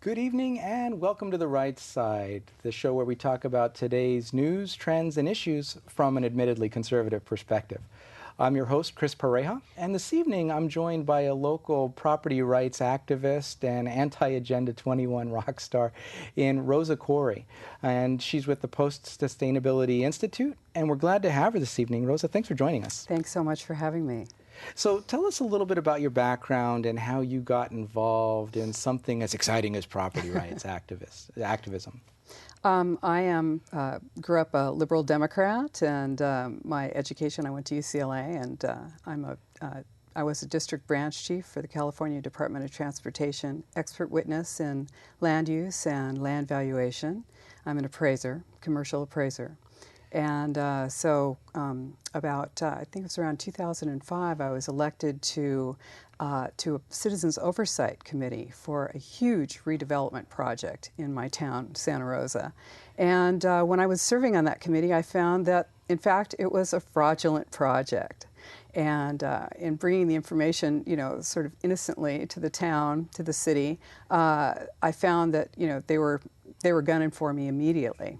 Good evening and welcome to The Right Side, the show where we talk about today's news, trends, and issues from an admittedly conservative perspective. I'm your host, Chris Pareja, and this evening I'm joined by a local property rights activist and anti-Agenda 21 rock star in Rosa, Koire. And she's with the Post-Sustainability Institute, and we're glad to have her this evening. Rosa, thanks for joining us. Thanks so much for having me. So tell us a little bit about your background and how you got involved in something as exciting as property rights activism. I grew up a liberal Democrat, and my education, I went to UCLA, and I was a district branch chief for the California Department of Transportation, expert witness in land use and land valuation. I'm an appraiser, commercial appraiser. And I think it was around 2005, I was elected to a Citizens Oversight Committee for a huge redevelopment project in my town, Santa Rosa. And when I was serving on that committee, I found that, in fact, it was a fraudulent project. And in bringing the information, sort of innocently to the town, to the city, I found that, they were gunning for me immediately.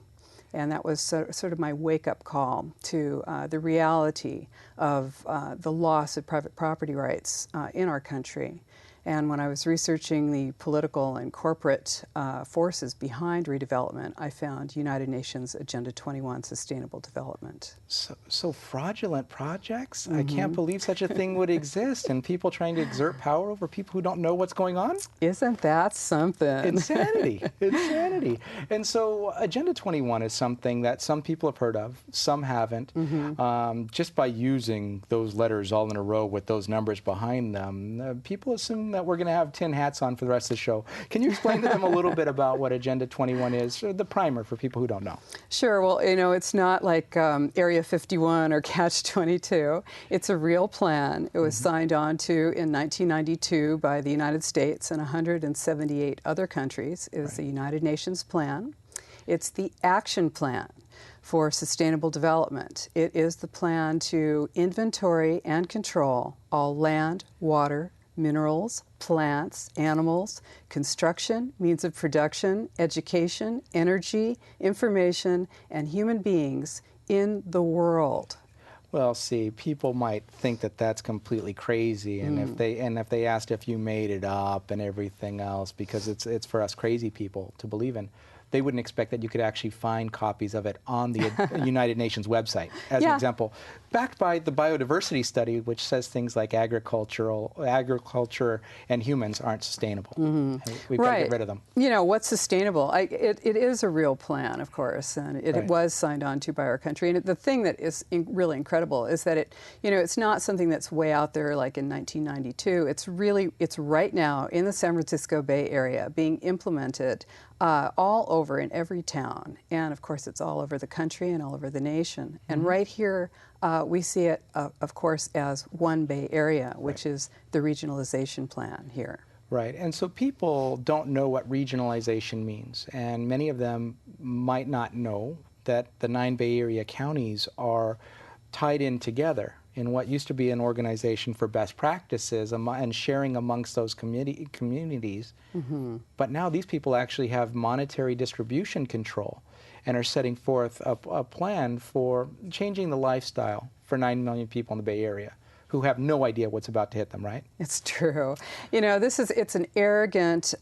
And that was sort of my wake-up call to the reality of the loss of private property rights in our country. And when I was researching the political and corporate forces behind redevelopment, I found United Nations Agenda 21 Sustainable Development. So fraudulent projects? Mm-hmm. I can't believe such a thing would exist, and people trying to exert power over people who don't know what's going on? Isn't that something? Insanity. Insanity. And so Agenda 21 is something that some people have heard of, some haven't. Mm-hmm. Just by using those letters all in a row with those numbers behind them, people assume that we're going to have tin hats on for the rest of the show. Can you explain to them a little bit about what Agenda 21 is, or the primer for people who don't know? Sure. Well, it's not like Area 51 or Catch 22. It's a real plan. It was signed on to in 1992 by the United States and 178 other countries. It is the United Nations plan. It's the action plan for sustainable development. It is the plan to inventory and control all land, water, minerals, plants, animals, construction, means of production, education, energy, information, and human beings in the world. Well, see, people might think that that's completely crazy, and if they asked if you made it up and everything else, because it's for us crazy people to believe in, they wouldn't expect that you could actually find copies of it on the United Nations website, as an example, backed by the biodiversity study, which says things like agriculture and humans aren't sustainable. Mm-hmm. We've got to get rid of them. What's sustainable? It is a real plan, of course, and it was signed on to by our country. And the thing that is really incredible is that it's not something that's way out there like in 1992. It's right now in the San Francisco Bay Area being implemented all over in every town. And of course, it's all over the country and all over the nation. And right here, we see it, of course, as one Bay Area, which is the regionalization plan here. Right. And so people don't know what regionalization means. And many of them might not know that the 9 Bay Area counties are tied in together in what used to be an organization for best practices and sharing amongst those communities. Mm-hmm. But now these people actually have monetary distribution control and are setting forth a plan for changing the lifestyle for 9 million people in the Bay Area who have no idea what's about to hit them, right? It's true. It's an arrogant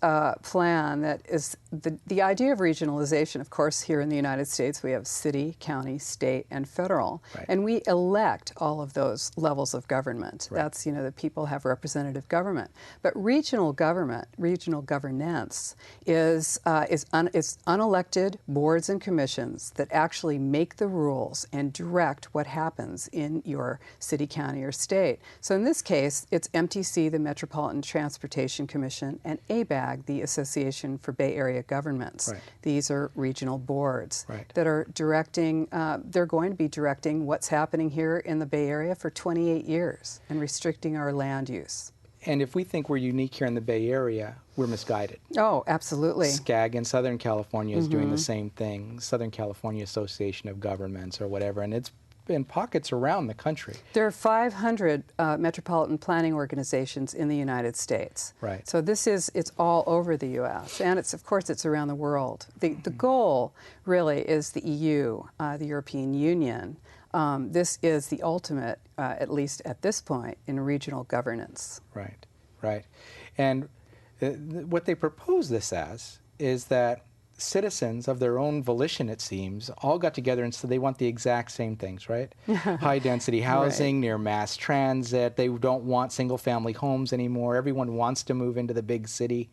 plan that is the idea of regionalization. Of course, here in the United States, we have city, county, state, and federal. Right. And we elect all of those levels of government. Right. That's, the people have representative government. But regional government, regional governance is unelected boards and commissions that actually make the rules and direct what happens in your city, county, or state. So in this case, it's MTC, the Metropolitan Transportation Commission, and ABAG, the Association for Bay Area Governments. Right. These are regional boards that are directing, they're going to be directing what's happening here in the Bay Area for 28 years and restricting our land use. And if we think we're unique here in the Bay Area, we're misguided. Oh, absolutely. SCAG in Southern California is doing the same thing, Southern California Association of Governments or whatever, and it's in pockets around the country. There are 500 metropolitan planning organizations in the United States. Right. So it's all over the U.S. and of course it's around the world. The goal really is the EU, the European Union. This is the ultimate, at least at this point, in regional governance. Right, right. And what they propose this as is that citizens of their own volition, it seems, all got together and said they want the exact same things, right? High density housing, near mass transit. They don't want single family homes anymore. Everyone wants to move into the big city.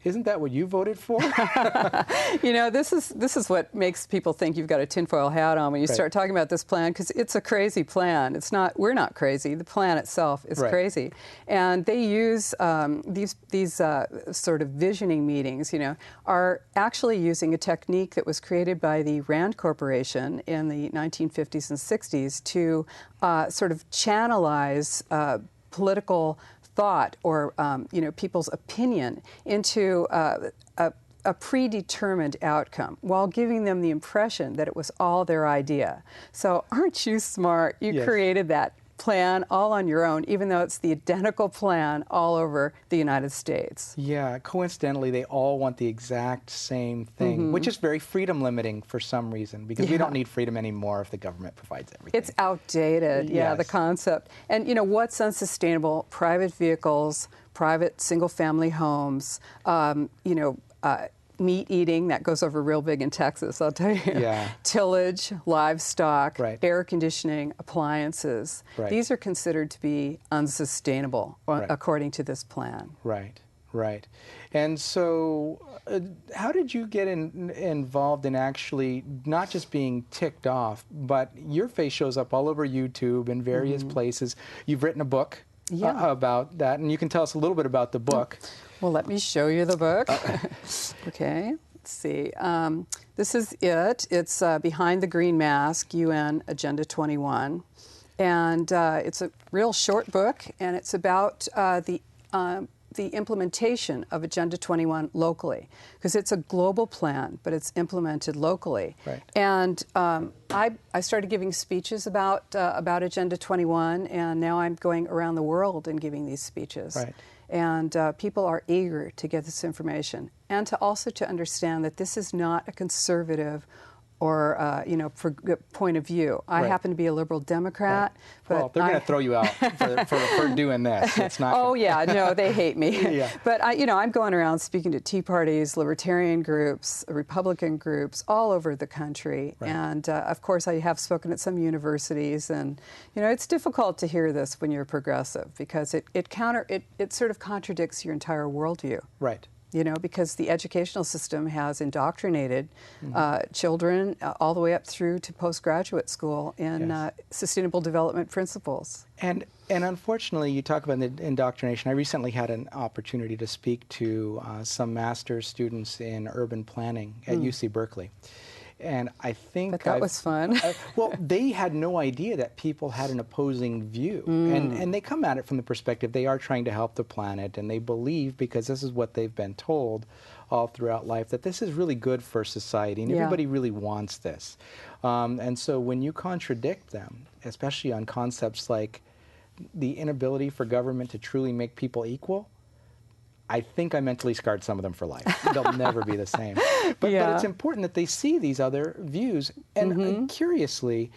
Isn't that what you voted for? You know, this is what makes people think you've got a tinfoil hat on when you start talking about this plan, because it's a crazy plan. It's not. We're not crazy. The plan itself is crazy, and they use these sort of visioning meetings. You know, are actually using a technique that was created by the Rand Corporation in the 1950s and 60s to sort of channelize political thought or people's opinion into a predetermined outcome while giving them the impression that it was all their idea. So aren't you smart? You created that plan all on your own, even though it's the identical plan all over the United States. Yeah, coincidentally, they all want the exact same thing, which is very freedom limiting for some reason, because we don't need freedom anymore if the government provides everything. It's outdated, the concept. And you know, what's unsustainable? Private vehicles, private single-family homes, meat eating, that goes over real big in Texas, I'll tell you. Tillage, livestock, air conditioning, appliances. These are considered to be unsustainable according to this plan. Right. And so how did you get involved in actually not just being ticked off, but your face shows up all over YouTube and various places. You've written a book about that, and you can tell us a little bit about the book. Well, let me show you the book. Okay, let's see. This is it. It's Behind the Green Mask, UN Agenda 21. And it's a real short book, and it's about the implementation of Agenda 21 locally, because it's a global plan, but it's implemented locally. And I started giving speeches about Agenda 21, and now I'm going around the world and giving these speeches. And people are eager to get this information, and to understand that this is not a conservative or point of view. I happen to be a liberal Democrat, but well, they're going to throw you out for doing this. It's not. Oh yeah, no, they hate me. But I'm going around speaking to Tea parties, libertarian groups, Republican groups all over the country, and of course I have spoken at some universities, and it's difficult to hear this when you're progressive, because it sort of contradicts your entire worldview. Because the educational system has indoctrinated children all the way up through to postgraduate school in sustainable development principles. And unfortunately, you talk about the indoctrination. I recently had an opportunity to speak to some master's students in urban planning at UC Berkeley. And I think that was fun. Well, they had no idea that people had an opposing view. And they come at it from the perspective they are trying to help the planet, and they believe, because this is what they've been told all throughout life, that this is really good for society, and everybody really wants this. And so when you contradict them, especially on concepts like the inability for government to truly make people equal, I think I mentally scarred some of them for life. They'll never be the same. But it's important that they see these other views. And curiously,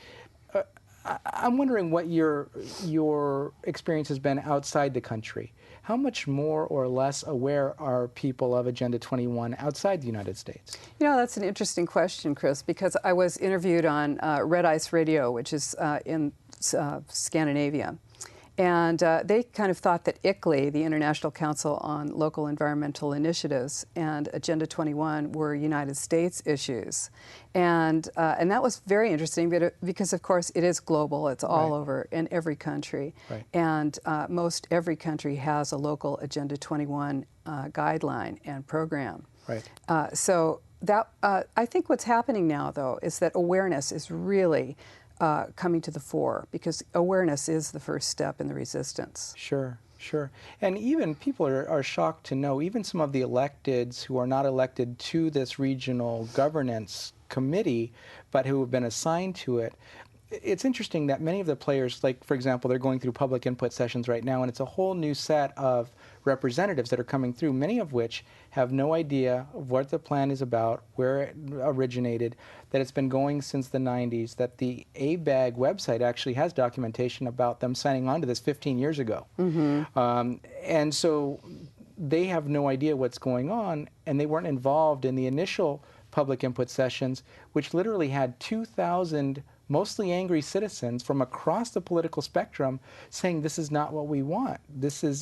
I'm wondering what your experience has been outside the country. How much more or less aware are people of Agenda 21 outside the United States? That's an interesting question, Chris, because I was interviewed on Red Ice Radio, which is in Scandinavia. And they kind of thought that ICLEI, the International Council on Local Environmental Initiatives, and Agenda 21 were United States issues. And that was very interesting, because, of course, it is global. It's all over in every country. And most every country has a local Agenda 21 guideline and program. So that I think what's happening now, though, is that awareness is really coming to the fore, because awareness is the first step in the resistance. Sure. And even people are shocked to know, even some of the electeds who are not elected to this regional governance committee, but who have been assigned to it, it's interesting that many of the players, like, for example, they're going through public input sessions right now, and it's a whole new set of representatives that are coming through, many of which have no idea of what the plan is about, where it originated, that it's been going since the 90s, that the ABAG website actually has documentation about them signing on to this 15 years ago. And so they have no idea what's going on, and they weren't involved in the initial public input sessions, which literally had 2,000 mostly angry citizens from across the political spectrum saying, this is not what we want.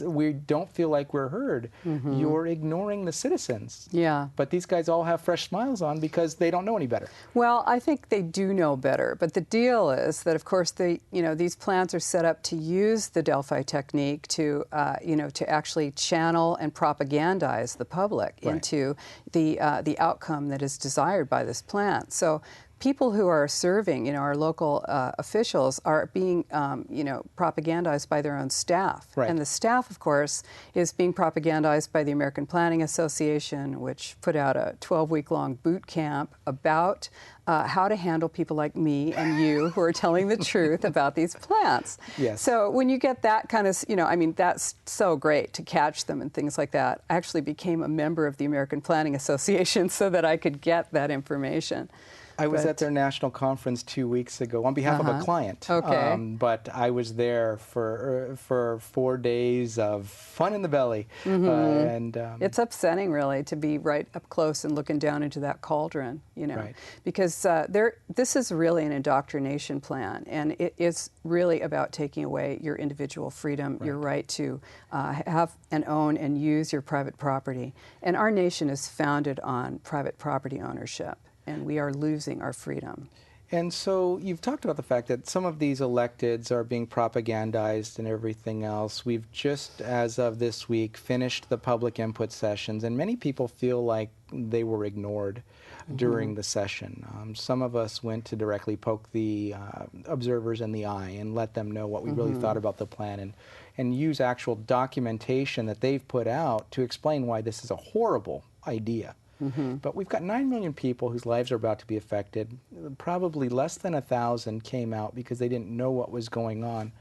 We don't feel like we're heard. You're ignoring the citizens. Yeah. But these guys all have fresh smiles on because they don't know any better. Well, I think they do know better. But the deal is that, of course, these plans are set up to use the Delphi technique to, to actually channel and propagandize the public into the outcome that is desired by this plan. So people who are serving, our local officials are being, propagandized by their own staff. And the staff, of course, is being propagandized by the American Planning Association, which put out a 12-week-long boot camp about how to handle people like me and you who are telling the truth about these plans. Yes. So when you get that kind of, that's so great to catch them and things like that. I actually became a member of the American Planning Association so that I could get that information. I was at their national conference 2 weeks ago on behalf of a client. Okay. But I was there for 4 days of fun in the belly. And it's upsetting, really, to be right up close and looking down into that cauldron, because this is really an indoctrination plan, and it is really about taking away your individual freedom, your right to have and own and use your private property. And our nation is founded on private property ownership, and we are losing our freedom. And so you've talked about the fact that some of these electeds are being propagandized and everything else. We've just, as of this week, finished the public input sessions, and many people feel like they were ignored during the session. Some of us went to directly poke the observers in the eye and let them know what we really thought about the plan, and use actual documentation that they've put out to explain why this is a horrible idea. But we've got 9 million people whose lives are about to be affected. Probably less than 1,000 came out because they didn't know what was going on.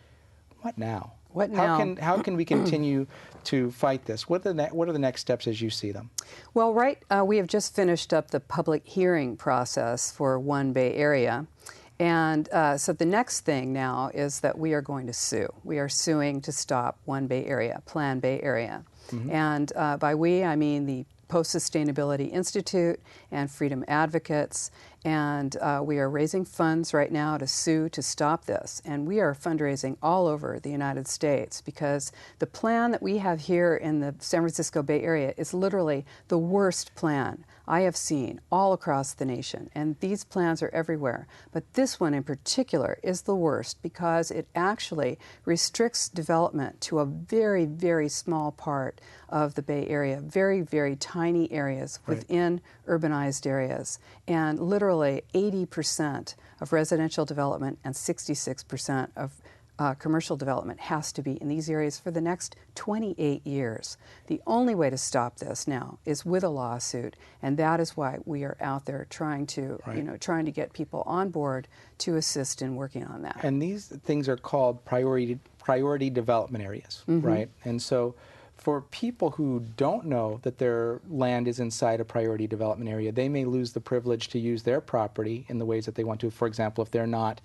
What now? What now? How can we continue to fight this? What are the next steps as you see them? Well, we have just finished up the public hearing process for One Bay Area. And so the next thing now is that we are going to sue. We are suing to stop One Bay Area, Plan Bay Area. And by we, I mean the Post-Sustainability Institute and Freedom Advocates, and we are raising funds right now to sue to stop this. And we are fundraising all over the United States because the plan that we have here in the San Francisco Bay Area is literally the worst plan I have seen all across the nation, and these plans are everywhere. But this one in particular is the worst because it actually restricts development to a very, very small part of the Bay Area, very, very tiny areas within urbanized areas, and literally 80% of residential development and 66% of commercial development has to be in these areas for the next 28 years. The only way to stop this now is with a lawsuit, and that is why we are out there trying to, trying to get people on board to assist in working on that. And these things are called priority development areas, right? And so for people who don't know that their land is inside a priority development area, they may lose the privilege to use their property in the ways that they want to. For example, if they're not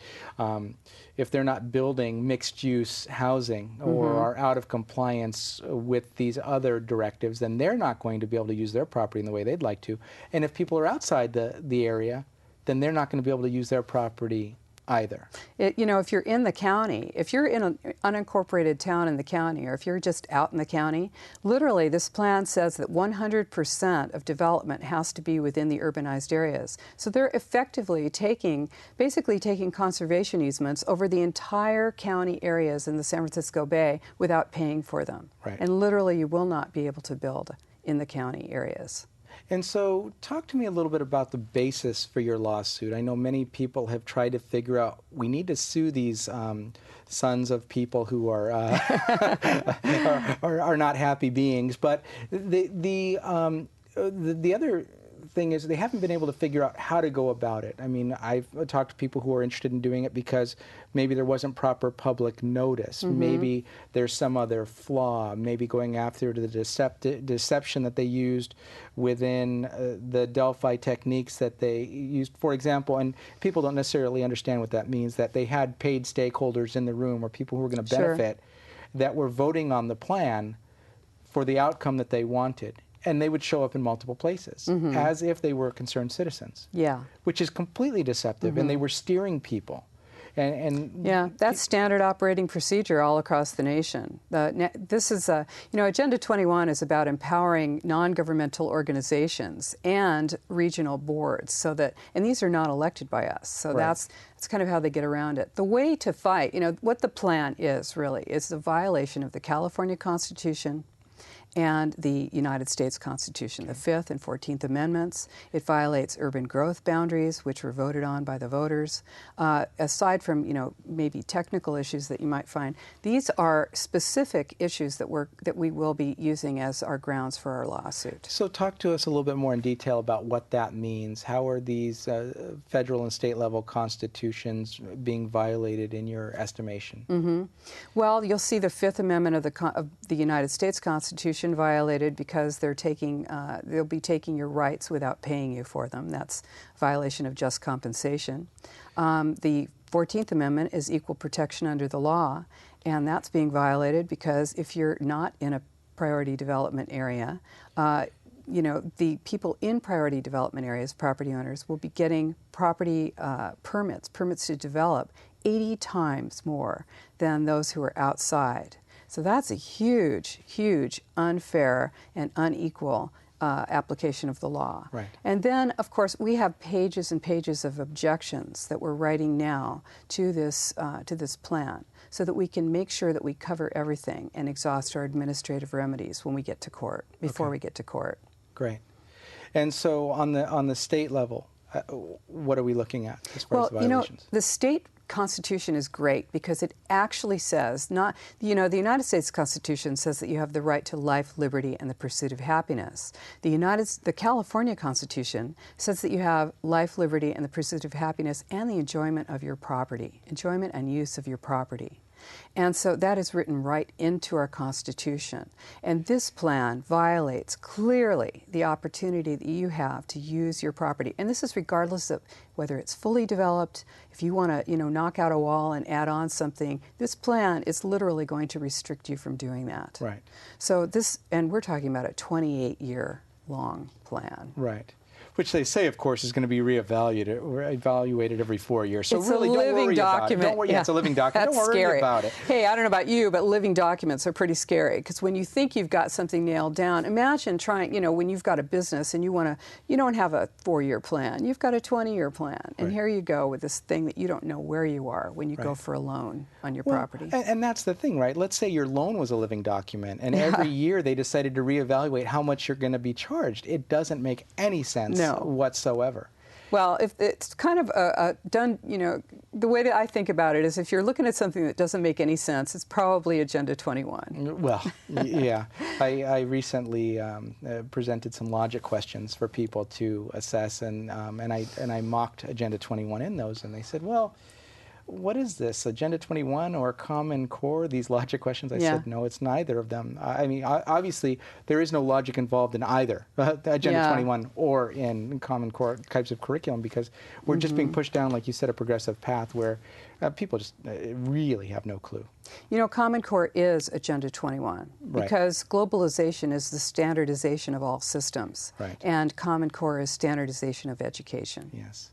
building mixed-use housing or are out of compliance with these other directives, then they're not going to be able to use their property in the way they'd like to. And if people are outside the area, then they're not going to be able to use their property either. If you're in the county, if you're in an unincorporated town in the county, or if you're just out in the county, literally this plan says that 100% of development has to be within the urbanized areas. So they're effectively basically taking conservation easements over the entire county areas in the San Francisco Bay without paying for them. And literally you will not be able to build in the county areas. And so talk to me a little bit about the basis for your lawsuit. I know many people have tried to figure out, we need to sue these sons of people who are are not happy beings. But the other thing is they haven't been able to figure out how to go about it. I mean, I've talked to people who are interested in doing it because maybe there wasn't proper public notice. Maybe there's some other flaw. Maybe going after the deception that they used within the Delphi techniques that they used, for example, and people don't necessarily understand what that means, that they had paid stakeholders in the room or people who were going to benefit that were voting on the plan for the outcome that they wanted. And they would show up in multiple places as if they were concerned citizens. Yeah. Which is completely deceptive. And they were steering people. Yeah, that's standard operating procedure all across the nation. This is, Agenda 21 is about empowering non-governmental organizations and regional boards so that, and these are not elected by us, so that's kind of how they get around it. The way to fight, what the plan is really, is the violation of the California Constitution and the United States Constitution, the 5th and 14th Amendments. It violates urban growth boundaries, which were voted on by the voters. Aside from, maybe technical issues that you might find, these are specific issues that we will be using as our grounds for our lawsuit. So talk to us a little bit more in detail about what that means. How are these federal and state level constitutions being violated in your estimation? Well, you'll see the 5th Amendment of the United States Constitution violated because they'll be taking your rights without paying you for them. That's a violation of just compensation. The 14th Amendment is equal protection under the law, and that's being violated because if you're not in a priority development area, the people in priority development areas, property owners, will be getting property permits to develop 80 times more than those who are outside. So that's a huge, huge unfair and unequal application of the law. Right. And then, of course, we have pages and pages of objections that we're writing now to this plan so that we can make sure that we cover everything and exhaust our administrative remedies when we get to court, before we get to court. Great. And so on the state level, what are we looking at as far as violations? The state Constitution is great because it actually says, the United States Constitution says that you have the right to life, liberty, and the pursuit of happiness. The California Constitution says that you have life, liberty, and the pursuit of happiness and the enjoyment of your property, enjoyment and use of your property. And so that is written right into our Constitution. And this plan violates clearly the opportunity that you have to use your property. And this is regardless of whether it's fully developed. If you want to, knock out a wall and add on something, this plan is literally going to restrict you from doing that. Right. So and we're talking about a 28-year long plan. Right. Which they say, of course, is going to be evaluated every 4 years. So it's really, a living document. Don't worry, it's a living document. That's don't worry scary. about it. Hey, I don't know about you, but living documents are pretty scary because when you think you've got something nailed down, imagine trying, when you've got a business and you don't have a 4-year plan, you've got a 20-year plan. And here you go with this thing that you don't know where you are when you go for a loan on your property. And that's the thing, right? Let's say your loan was a living document and every year they decided to reevaluate how much you're going to be charged. It doesn't make any sense whatsoever. Well, if it's kind of done, the way that I think about it is if you're looking at something that doesn't make any sense, it's probably Agenda 21. Well, yeah. I recently presented some logic questions for people to assess, and I mocked Agenda 21 in those, and they said, well, what is this, Agenda 21 or Common Core, these logic questions? I said, no, it's neither of them. I mean, obviously, there is no logic involved in either Agenda 21 or in Common Core types of curriculum because we're just being pushed down, like you said, a progressive path where people just really have no clue. Common Core is Agenda 21 because globalization is the standardization of all systems, and Common Core is standardization of education. Yes.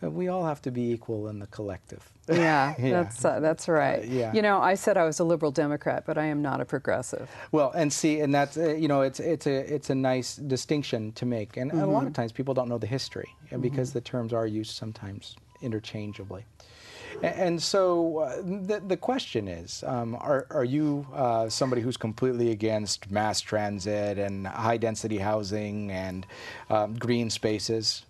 We all have to be equal in the collective. Yeah, that's right. I said I was a liberal Democrat, but I am not a progressive. Well, and that's it's a nice distinction to make, and a lot of times people don't know the history because the terms are used sometimes interchangeably. And so the question is, are you somebody who's completely against mass transit and high-density housing and green spaces?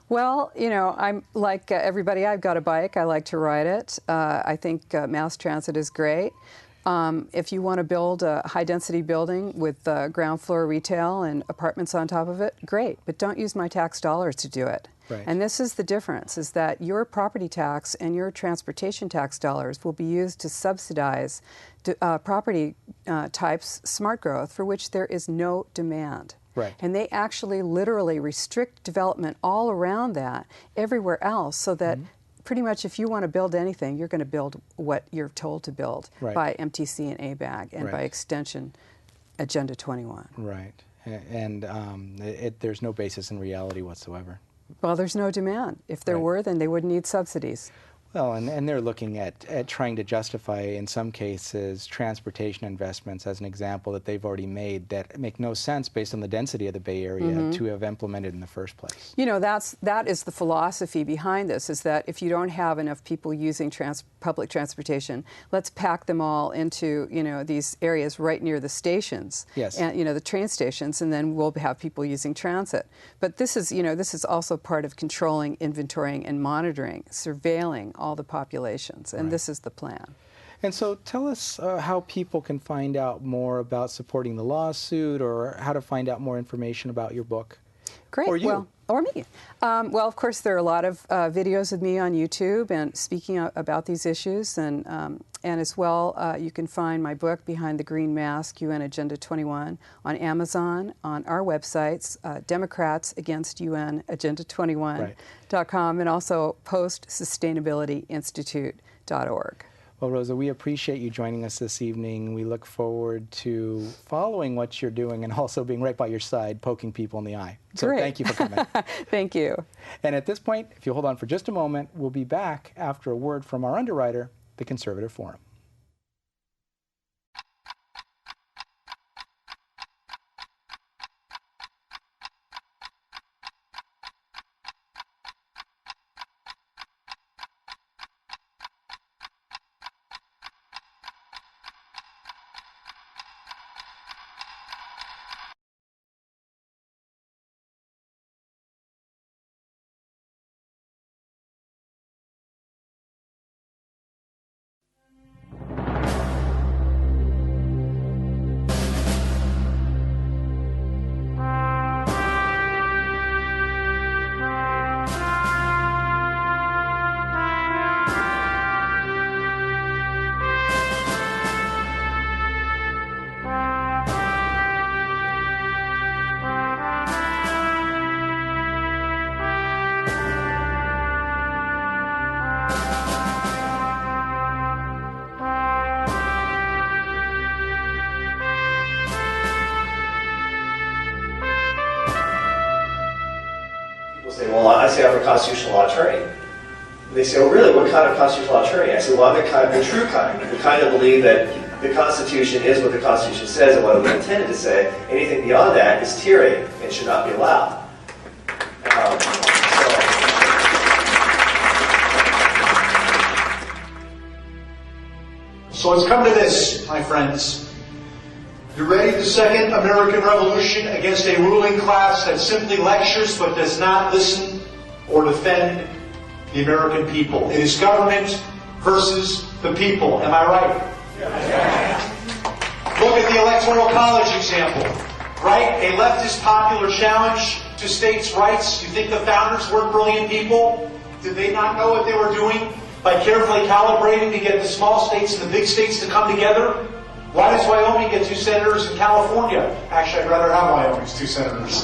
Well, I'm like everybody. I've got a bike. I like to ride it. I think mass transit is great. If you want to build a high-density building with ground floor retail and apartments on top of it, great, but don't use my tax dollars to do it. Right. And this is the difference, is that your property tax and your transportation tax dollars will be used to subsidize property types, smart growth, for which there is no demand. Right. And they actually literally restrict development all around that everywhere else, so that pretty much if you want to build anything, you're going to build what you're told to build by MTC and ABAG, and by extension, Agenda 21. Right. And there's no basis in reality whatsoever. Well, there's no demand. If there were, then they wouldn't need subsidies. Well, and they're looking at trying to justify, in some cases, transportation investments as an example that they've already made that make no sense based on the density of the Bay Area to have implemented in the first place. You know, that is the philosophy behind this, is that if you don't have enough people using public transportation, let's pack them all into, you know, these areas right near the stations. Yes. And, you know, the train stations, and then we'll have people using transit. But this is, you know, this is also part of controlling, inventorying, and monitoring, surveilling all the populations, and this is the plan. And so tell us how people can find out more about supporting the lawsuit, or how to find out more information about your book. Great. Or you. Well, or me. Well, of course, there are a lot of videos of me on YouTube and speaking about these issues, and as well, you can find my book, Behind the Green Mask, UN Agenda 21, on Amazon, on our websites, Democrats Against UN Agenda 21.com, and also postsustainabilityinstitute.org. Well, Rosa, we appreciate you joining us this evening. We look forward to following what you're doing and also being right by your side, poking people in the eye. So Great. Thank you for coming. Thank you. And at this point, if you hold on for just a moment, we'll be back after a word from our underwriter, the Conservative Forum. Say, well, I say I'm a constitutional law attorney. And they say, oh, really? What kind of constitutional law attorney? I say, well, I'm the true kind. The kind that believe that the Constitution is what the Constitution says and what it was intended to say. Anything beyond that is tyranny and should not be allowed. So it's come to this, my friends. You ready for the second American Revolution against a ruling class that simply lectures but does not listen or defend the American people? It is government versus the people. Am I right? Yes. Look at the Electoral College example. Right? A leftist popular challenge to states' rights. You think the founders weren't brilliant people? Did they not know what they were doing by carefully calibrating to get the small states and the big states to come together? Why does Wyoming get 2 senators in California? Actually, I'd rather have Wyoming's 2 senators.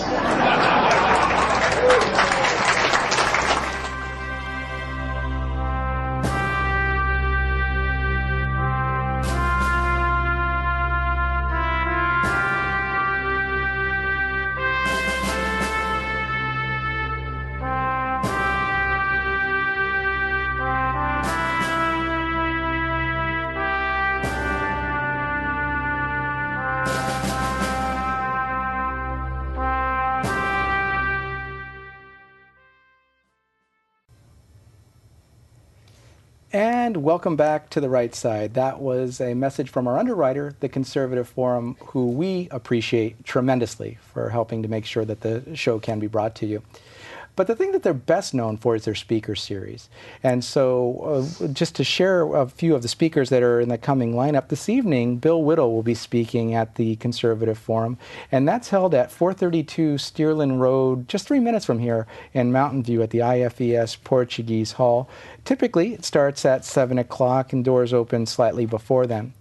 And welcome back to the right side. That was a message from our underwriter, the Conservative Forum, who we appreciate tremendously for helping to make sure that the show can be brought to you. But the thing that they're best known for is their speaker series. And so just to share a few of the speakers that are in the coming lineup this evening, Bill Whittle will be speaking at the Conservative Forum, and that's held at 432 Stearland Road, just 3 minutes from here in Mountain View at the IFES Portuguese Hall. Typically, it starts at 7 o'clock and doors open slightly before then.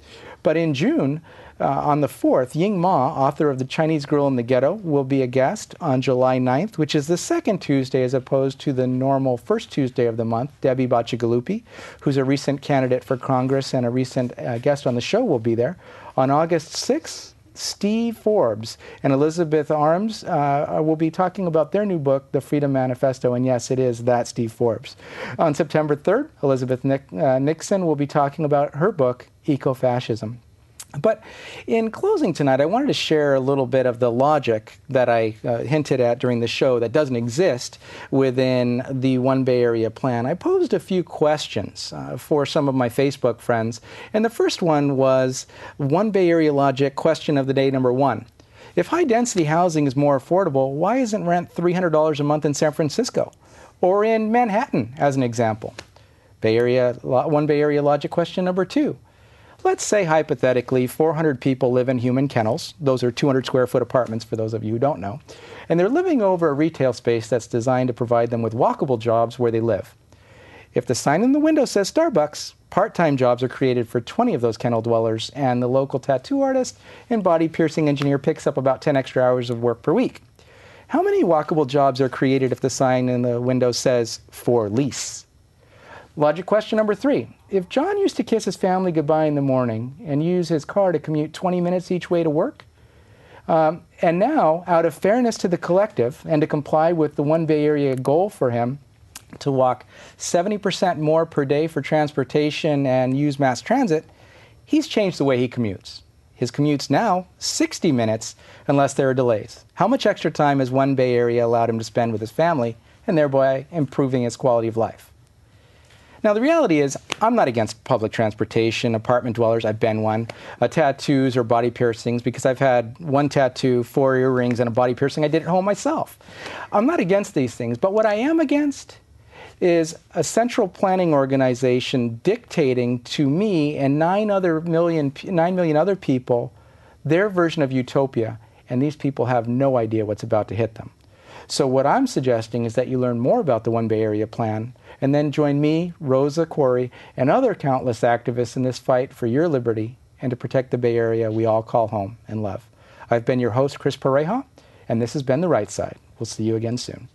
But in June, on the 4th, Ying Ma, author of The Chinese Girl in the Ghetto, will be a guest on July 9th, which is the second Tuesday as opposed to the normal first Tuesday of the month. Debbie Bacigalupi, who's a recent candidate for Congress and a recent guest on the show, will be there. On August 6th, Steve Forbes and Elizabeth Arms will be talking about their new book, The Freedom Manifesto, and yes, it is that Steve Forbes. On September 3rd, Elizabeth Nixon will be talking about her book, Ecofascism. But in closing tonight, I wanted to share a little bit of the logic that I hinted at during the show that doesn't exist within the One Bay Area plan. I posed a few questions for some of my Facebook friends, and the first one was One Bay Area logic question of the day number 1. If high-density housing is more affordable, why isn't rent $300 a month in San Francisco or in Manhattan, as an example? One Bay Area logic question number 2. Let's say, hypothetically, 400 people live in human kennels. Those are 200 square foot apartments, for those of you who don't know. And they're living over a retail space that's designed to provide them with walkable jobs where they live. If the sign in the window says Starbucks, part-time jobs are created for 20 of those kennel dwellers, and the local tattoo artist and body piercing engineer picks up about 10 extra hours of work per week. How many walkable jobs are created if the sign in the window says for lease? Logic question number 3. If John used to kiss his family goodbye in the morning and use his car to commute 20 minutes each way to work, and now, out of fairness to the collective and to comply with the One Bay Area goal for him to walk 70% more per day for transportation and use mass transit, he's changed the way he commutes. His commute's now 60 minutes unless there are delays. How much extra time has One Bay Area allowed him to spend with his family and thereby improving his quality of life? Now, the reality is, I'm not against public transportation, apartment dwellers, I've been one, tattoos or body piercings, because I've had 1 tattoo, 4 earrings, and a body piercing I did at home myself. I'm not against these things, but what I am against is a central planning organization dictating to me and 9 million other people their version of utopia, and these people have no idea what's about to hit them. So what I'm suggesting is that you learn more about the One Bay Area plan, and then join me, Rosa, Koire, and other countless activists in this fight for your liberty and to protect the Bay Area we all call home and love. I've been your host, Chris Pareja, and this has been The Right Side. We'll see you again soon.